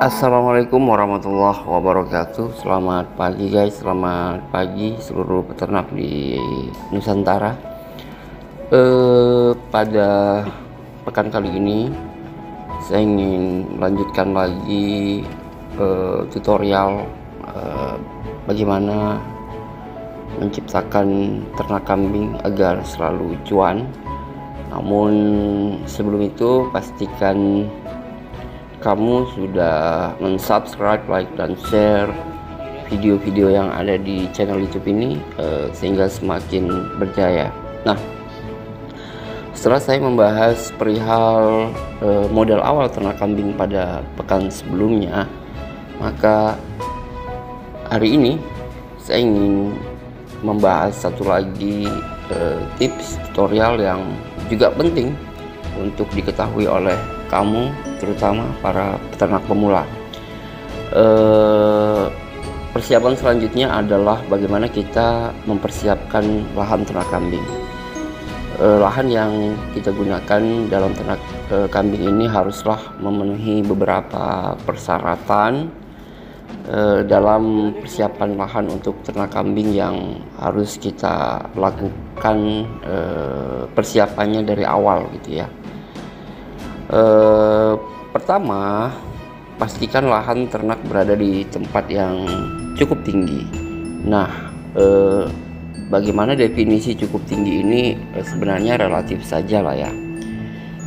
Assalamualaikum warahmatullahi wabarakatuh. Selamat pagi guys, selamat pagi seluruh peternak di Nusantara. Pada pekan kali ini saya ingin melanjutkan lagi tutorial bagaimana menciptakan ternak kambing agar selalu cuan. Namun sebelum itu pastikan kamu sudah subscribe, like, dan share video-video yang ada di channel YouTube ini sehingga semakin berjaya. Nah, setelah saya membahas perihal modal awal ternak kambing pada pekan sebelumnya, maka hari ini saya ingin membahas satu lagi tips tutorial yang juga penting untuk diketahui oleh kamu, terutama para peternak pemula. Persiapan selanjutnya adalah bagaimana kita mempersiapkan lahan ternak kambing. Lahan yang kita gunakan dalam ternak kambing ini haruslah memenuhi beberapa persyaratan dalam persiapan lahan untuk ternak kambing yang harus kita lakukan persiapannya dari awal gitu ya. Pertama, pastikan lahan ternak berada di tempat yang cukup tinggi. Nah, bagaimana definisi cukup tinggi ini sebenarnya relatif saja lah ya.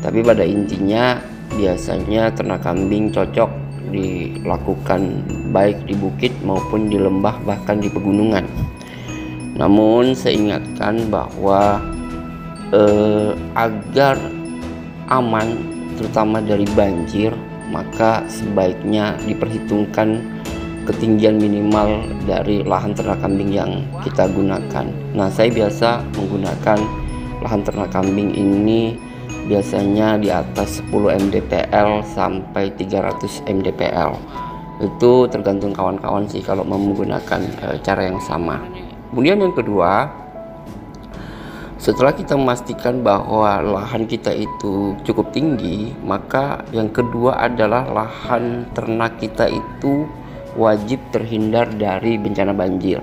Tapi pada intinya biasanya ternak kambing cocok dilakukan baik di bukit maupun di lembah, bahkan di pegunungan. Namun saya ingatkan bahwa agar aman terutama dari banjir, maka sebaiknya diperhitungkan ketinggian minimal dari lahan ternak kambing yang kita gunakan. Nah, saya biasa menggunakan lahan ternak kambing ini biasanya di atas 10 mdpl sampai 300 mdpl. Itu tergantung kawan-kawan sih kalau mau menggunakan cara yang sama. Kemudian yang kedua, setelah kita memastikan bahwa lahan kita itu cukup tinggi, maka yang kedua adalah lahan ternak kita itu wajib terhindar dari bencana banjir.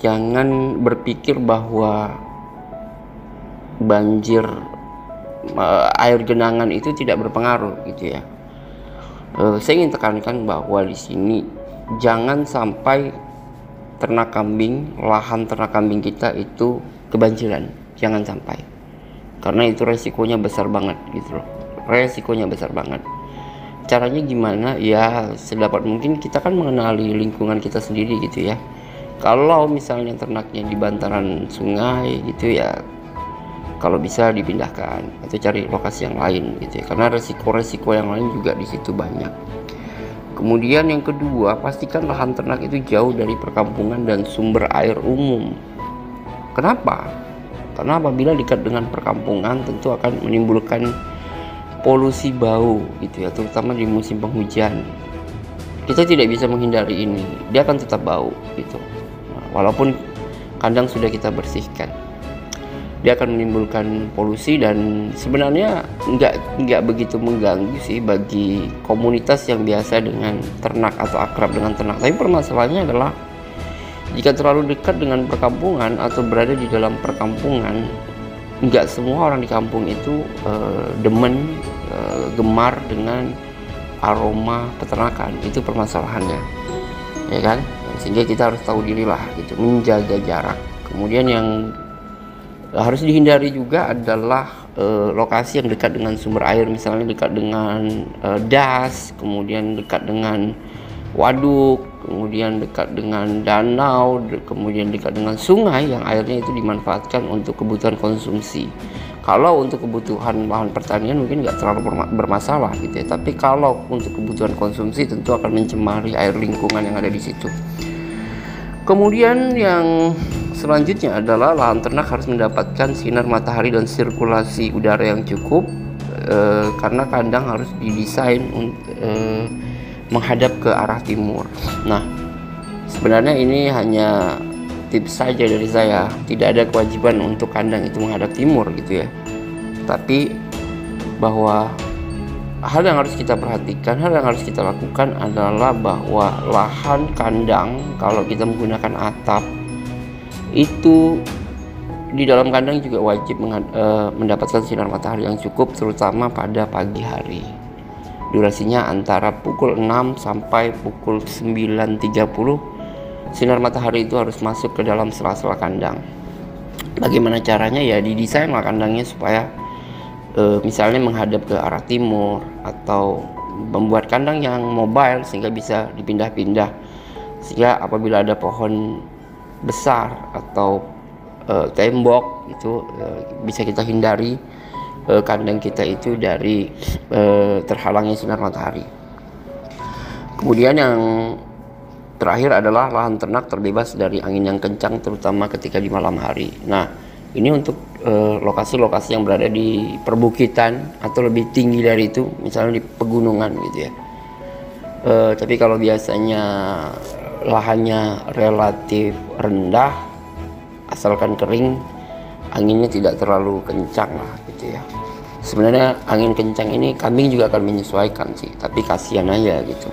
Jangan berpikir bahwa banjir air genangan itu tidak berpengaruh gitu ya. Saya ingin tekankan bahwa di sini jangan sampai ternak kambing, lahan ternak kambing kita itu kebanjiran, jangan sampai, karena itu resikonya besar banget gitu loh, resikonya besar banget. Caranya gimana ya, sedapat mungkin kita kan mengenali lingkungan kita sendiri gitu ya. Kalau misalnya ternaknya di bantaran sungai gitu ya, kalau bisa dipindahkan atau cari lokasi yang lain gitu ya, karena resiko-resiko yang lain juga di situ banyak. Kemudian yang kedua, pastikan lahan ternak itu jauh dari perkampungan dan sumber air umum. Kenapa? Karena apabila dekat dengan perkampungan tentu akan menimbulkan polusi bau gitu ya, terutama di musim penghujan. Kita tidak bisa menghindari ini, dia akan tetap bau gitu. Walaupun kandang sudah kita bersihkan, dia akan menimbulkan polusi dan sebenarnya nggak begitu mengganggu sih bagi komunitas yang biasa dengan ternak atau akrab dengan ternak. Tapi permasalahannya adalah jika terlalu dekat dengan perkampungan atau berada di dalam perkampungan, nggak semua orang di kampung itu demen, gemar dengan aroma peternakan. Itu permasalahannya, ya kan? Sehingga kita harus tahu diri lah gitu, menjaga jarak. Kemudian yang harus dihindari juga adalah lokasi yang dekat dengan sumber air, misalnya dekat dengan das, kemudian dekat dengan waduk, kemudian dekat dengan danau, kemudian dekat dengan sungai yang airnya itu dimanfaatkan untuk kebutuhan konsumsi. Kalau untuk kebutuhan bahan pertanian mungkin nggak terlalu bermasalah gitu ya, tapi kalau untuk kebutuhan konsumsi tentu akan mencemari air lingkungan yang ada di situ. Kemudian yang selanjutnya adalah lahan ternak harus mendapatkan sinar matahari dan sirkulasi udara yang cukup, karena kandang harus didesain menghadap ke arah timur. Nah, sebenarnya ini hanya tips saja dari saya, tidak ada kewajiban untuk kandang itu menghadap timur gitu ya. Tapi bahwa hal yang harus kita perhatikan, hal yang harus kita lakukan adalah bahwa lahan kandang kalau kita menggunakan atap itu di dalam kandang juga wajib mendapatkan sinar matahari yang cukup, terutama pada pagi hari. Durasinya antara pukul 6 sampai pukul 9.30 sinar matahari itu harus masuk ke dalam sela-sela kandang. Bagaimana caranya? Ya didesainlah kandangnya supaya misalnya menghadap ke arah timur, atau membuat kandang yang mobile sehingga bisa dipindah-pindah, sehingga apabila ada pohon besar atau tembok itu bisa kita hindari kandang kita itu dari terhalangnya sinar matahari. Kemudian yang terakhir adalah lahan ternak terbebas dari angin yang kencang, terutama ketika di malam hari. Nah, ini untuk lokasi-lokasi yang berada di perbukitan atau lebih tinggi dari itu, misalnya di pegunungan gitu ya. Tapi kalau biasanya lahannya relatif rendah, asalkan kering, anginnya tidak terlalu kencang lah gitu ya. Sebenarnya angin kencang ini kambing juga akan menyesuaikan sih, tapi kasihan aja gitu.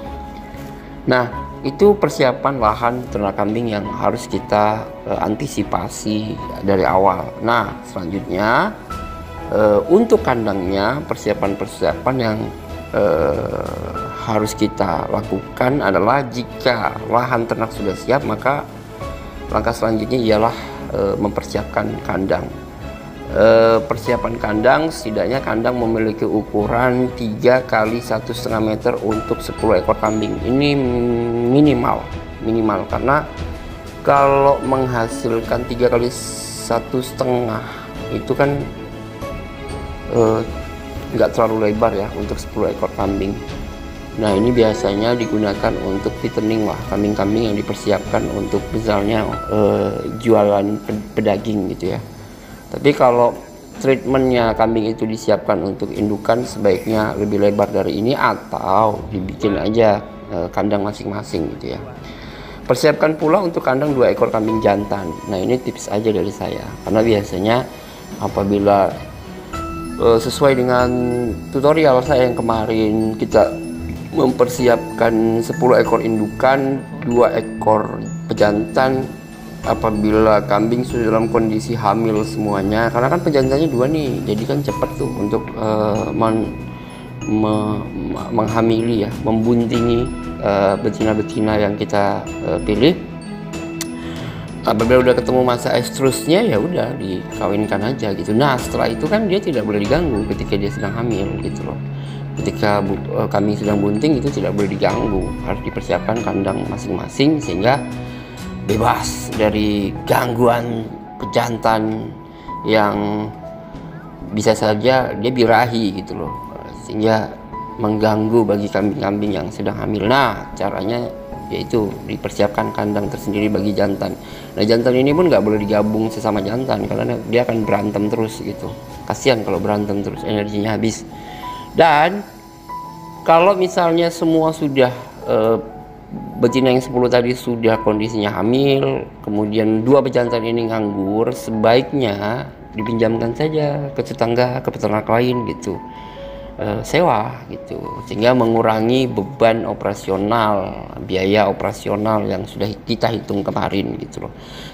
Nah, itu persiapan lahan ternak kambing yang harus kita antisipasi dari awal. Nah, selanjutnya untuk kandangnya, persiapan-persiapan yang harus kita lakukan adalah jika lahan ternak sudah siap, maka langkah selanjutnya ialah mempersiapkan kandang. Persiapan kandang, setidaknya kandang memiliki ukuran 3 kali 1,5 meter untuk 10 ekor kambing. Ini minimal karena kalau menghasilkan 3 kali 1,5 itu kan nggak terlalu lebar ya untuk 10 ekor kambing. Nah, ini biasanya digunakan untuk fattening lah, kambing-kambing yang dipersiapkan untuk misalnya jualan pedaging gitu ya. Tapi kalau treatmentnya kambing itu disiapkan untuk indukan, sebaiknya lebih lebar dari ini atau dibikin aja kandang masing-masing gitu ya. Persiapkan pula untuk kandang 2 ekor kambing jantan. Nah, ini tips aja dari saya, karena biasanya apabila sesuai dengan tutorial saya yang kemarin, kita mempersiapkan 10 ekor indukan, 2 ekor pejantan. Apabila kambing sudah dalam kondisi hamil semuanya, karena kan pejantannya 2 nih, jadi kan cepat tuh untuk menghamili ya, membuntingi betina-betina yang kita pilih. Apabila udah ketemu masa estrusnya, ya udah dikawinkan aja gitu. Nah, setelah itu kan dia tidak boleh diganggu ketika dia sedang hamil gitu loh. Ketika kambing sedang bunting itu tidak boleh diganggu, harus dipersiapkan kandang masing-masing sehingga bebas dari gangguan pejantan yang bisa saja dia birahi gitu loh, sehingga mengganggu bagi kambing-kambing yang sedang hamil. Nah, caranya yaitu dipersiapkan kandang tersendiri bagi jantan. Nah, jantan ini pun nggak boleh digabung sesama jantan karena dia akan berantem terus gitu. Kasihan kalau berantem terus, energinya habis. Dan kalau misalnya semua sudah betina yang 10 tadi sudah kondisinya hamil, kemudian 2 pejantan ini nganggur, sebaiknya dipinjamkan saja ke tetangga, ke peternak lain gitu, sewa gitu, sehingga mengurangi beban operasional, biaya operasional yang sudah kita hitung kemarin gitu loh.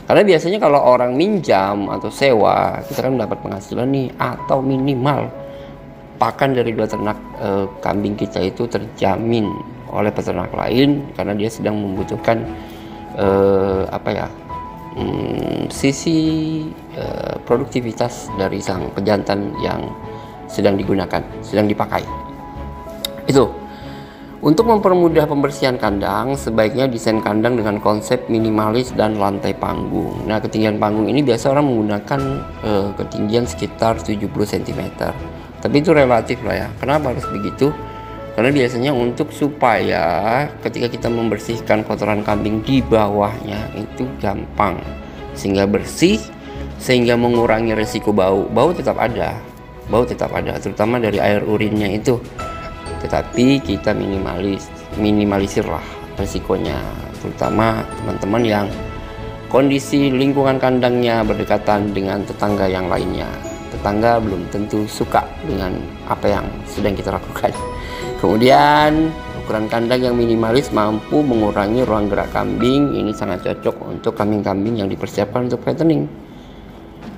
Karena biasanya kalau orang minjam atau sewa, kita kan mendapat penghasilan nih, atau minimal pakan dari 2 ternak kambing kita itu terjamin oleh peternak lain, karena dia sedang membutuhkan sisi produktivitas dari sang pejantan yang sedang digunakan, sedang dipakai. Itu Untuk mempermudah pembersihan kandang, sebaiknya desain kandang dengan konsep minimalis dan lantai panggung. Nah, ketinggian panggung ini biasa orang menggunakan ketinggian sekitar 70 cm. Tapi itu relatif lah ya. Kenapa harus begitu? Karena biasanya untuk supaya ketika kita membersihkan kotoran kambing di bawahnya itu gampang, sehingga bersih, sehingga mengurangi resiko bau. Bau tetap ada, terutama dari air urinnya itu. Tetapi kita minimalisir lah resikonya, terutama teman-teman yang kondisi lingkungan kandangnya berdekatan dengan tetangga yang lainnya. Tetangga belum tentu suka dengan apa yang sedang kita lakukan. Kemudian ukuran kandang yang minimalis mampu mengurangi ruang gerak kambing. Ini sangat cocok untuk kambing-kambing yang dipersiapkan untuk fattening,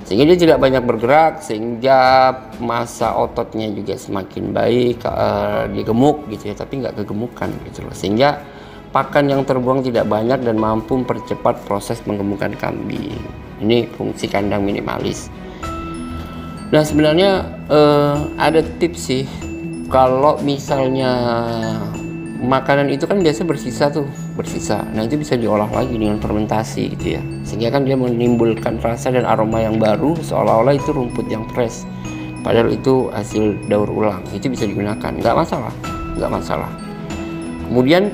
sehingga dia tidak banyak bergerak, sehingga massa ototnya juga semakin baik, dia gemuk gitu ya, tapi nggak kegemukan gitu loh, sehingga pakan yang terbuang tidak banyak dan mampu mempercepat proses penggemukan kambing. Ini fungsi kandang minimalis. Nah, sebenarnya ada tips sih. Kalau misalnya makanan itu kan biasa bersisa. Nah, itu bisa diolah lagi dengan fermentasi gitu ya, sehingga kan dia menimbulkan rasa dan aroma yang baru, seolah-olah itu rumput yang fresh, padahal itu hasil daur ulang. Itu bisa digunakan, nggak masalah. Kemudian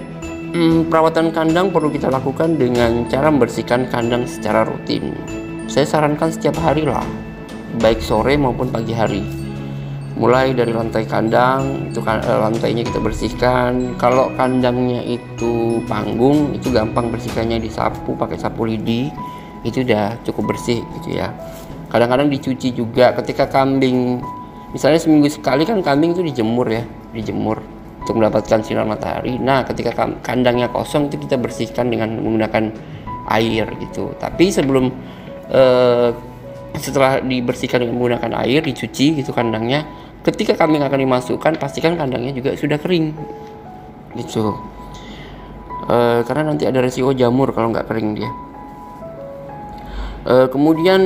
perawatan kandang perlu kita lakukan dengan cara membersihkan kandang secara rutin. Saya sarankan setiap hari lah, baik sore maupun pagi hari. Mulai dari lantai kandang, itu lantainya kita bersihkan. Kalau kandangnya itu panggung, itu gampang bersihkannya, disapu pakai sapu lidi, itu udah cukup bersih gitu ya. Kadang-kadang dicuci juga ketika kambing, misalnya seminggu sekali kan kambing itu dijemur untuk mendapatkan sinar matahari. Nah, ketika kandangnya kosong itu kita bersihkan dengan menggunakan air gitu. Tapi setelah dibersihkan dengan menggunakan air, dicuci gitu kandangnya, ketika kambing akan dimasukkan, pastikan kandangnya juga sudah kering gitu, karena nanti ada resiko jamur kalau nggak kering dia. Kemudian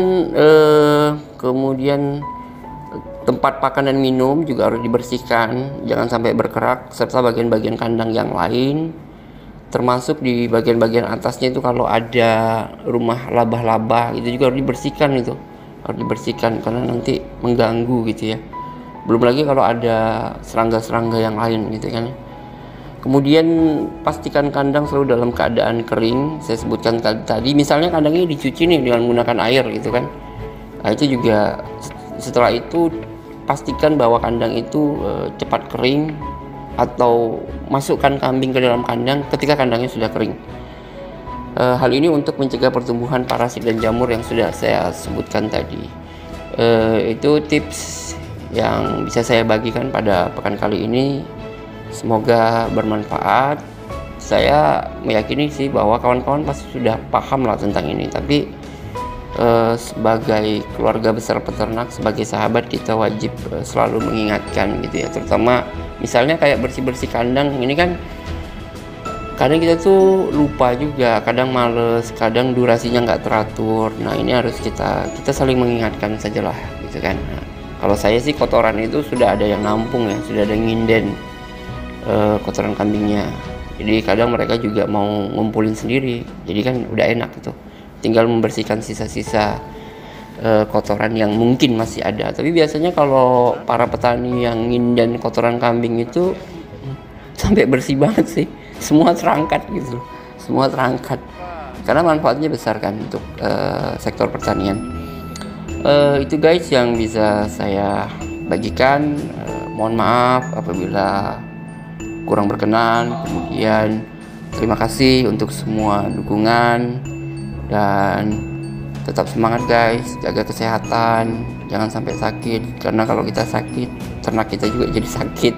tempat pakan dan minum juga harus dibersihkan, jangan sampai berkerak, serta bagian-bagian kandang yang lain, termasuk di bagian-bagian atasnya itu kalau ada rumah laba-laba itu juga harus dibersihkan karena nanti mengganggu gitu ya. Belum lagi kalau ada serangga-serangga yang lain gitu kan. Kemudian pastikan kandang selalu dalam keadaan kering. Saya sebutkan tadi, misalnya kandangnya dicuci nih dengan menggunakan air gitu kan. Nah, itu juga setelah itu pastikan bahwa kandang itu cepat kering, atau masukkan kambing ke dalam kandang ketika kandangnya sudah kering. Hal ini untuk mencegah pertumbuhan parasit dan jamur yang sudah saya sebutkan tadi. Itu tips yang bisa saya bagikan pada pekan kali ini. Semoga bermanfaat. Saya meyakini sih bahwa kawan-kawan pasti sudah paham lah tentang ini, tapi sebagai keluarga besar peternak, sebagai sahabat, kita wajib selalu mengingatkan gitu ya. Terutama misalnya kayak bersih-bersih kandang ini kan, kadang kita tuh lupa juga, kadang males, kadang durasinya nggak teratur. Nah, ini harus kita saling mengingatkan sajalah gitu kan. Nah, kalau saya sih kotoran itu sudah ada yang nampung ya, sudah ada yang nginden kotoran kambingnya. Jadi kadang mereka juga mau ngumpulin sendiri, jadi kan udah enak gitu. Tinggal membersihkan sisa-sisa kotoran yang mungkin masih ada. Tapi biasanya kalau para petani yang nginden kotoran kambing itu sampai bersih banget sih, semua terangkat gitu, karena manfaatnya besar kan untuk sektor pertanian. Itu guys yang bisa saya bagikan. Mohon maaf apabila kurang berkenan. Kemudian terima kasih untuk semua dukungan, dan tetap semangat guys, jaga kesehatan, jangan sampai sakit, karena kalau kita sakit ternak kita juga jadi sakit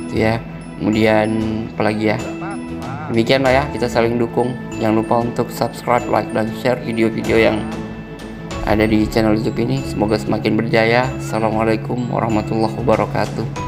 gitu ya. Kemudian apalagi ya, demikianlah ya, kita saling dukung. Jangan lupa untuk subscribe, like, dan share video-video yang ada di channel YouTube ini. Semoga semakin berjaya. Assalamualaikum warahmatullahi wabarakatuh.